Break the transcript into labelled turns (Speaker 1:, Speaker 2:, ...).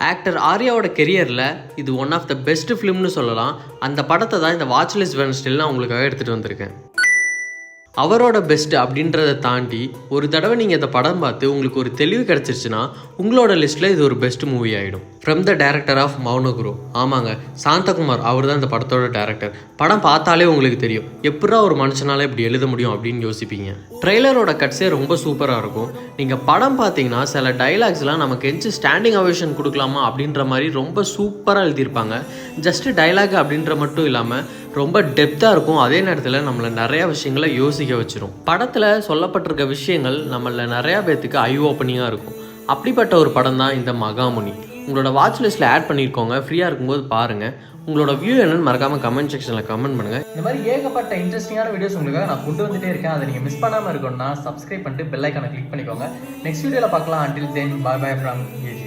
Speaker 1: Actor ஆர்யாவோட கெரியரில் இது one of the best ஃபிலிம்னு சொல்லலாம். அந்த படத்தை தான் இந்த வாட்ச்லிஸ்ட் வெட்னஸ்டேல நான் உங்களுக்காக எடுத்துகிட்டு வந்திருக்கேன். அவரோட பெஸ்ட் அப்படின்றத தாண்டி ஒரு தடவை நீங்கள் இந்த படம் பார்த்து உங்களுக்கு ஒரு தெளிவு கிடச்சிருச்சுன்னா உங்களோட லிஸ்ட்டில் இது ஒரு பெஸ்ட் மூவி ஆகிடும். From the director of Mounaguru. ஆமாங்க, சாந்தகுமார் அவர் தான் இந்த படத்தோட டேரக்டர். படம் பார்த்தாலே உங்களுக்கு தெரியும் எப்படா ஒரு மனுஷனால இப்படி எழுத முடியும் அப்படின்னு யோசிப்பீங்க. ட்ரெய்லரோட கட்ஸே ரொம்ப சூப்பராக இருக்கும். நீங்கள் படம் பார்த்தீங்கன்னா சில டைலாக்ஸ்லாம் நமக்கு எஞ்சி ஸ்டாண்டிங் அவேஷன் கொடுக்கலாமா அப்படின்ற மாதிரி ரொம்ப சூப்பராக எழுதியிருப்பாங்க. ஜஸ்ட் டைலாக் அப்படின்ற மட்டும் இல்லாமல் ரொம்ப டெப்த்தாக இருக்கும். அதே நேரத்தில் நம்மளை நிறையா விஷயங்களை யோசிக்க வச்சிரும். படத்தில் சொல்லப்பட்டிருக்க விஷயங்கள் நம்மள நிறையா பேர்த்துக்கு ஐ ஓப்பனிங்காக இருக்கும். அப்படிப்பட்ட ஒரு படம் தான் இந்த மகாமுனி. உங்களோட வாட்ச் லிஸ்ட்டில் ஆட் பண்ணியிருக்கோங்க. ஃப்ரீயாக இருக்கும்போது பாருங்கள். உங்களோட வியூ என்னன்னு மறக்காமல் கமெண்ட் செக்ஷனில் கமெண்ட் பண்ணுங்கள்.
Speaker 2: இந்த மாதிரி ஏகப்பட்ட இன்ட்ரெஸ்டிங்கான வீடியோஸ் உங்களுக்காக நான் கொண்டு வந்துட்டே இருக்கேன். அதை நீங்கள் மிஸ் பண்ணாமல் இருக்கணும்னா சப்ஸ்கிரைப் பண்ணிட்டு பெல் ஐக்கானை கிளிக் பண்ணிக்கோங்க. நெக்ஸ்ட் வீடியோவில் பார்க்கலாம். Until then bye bye from AG.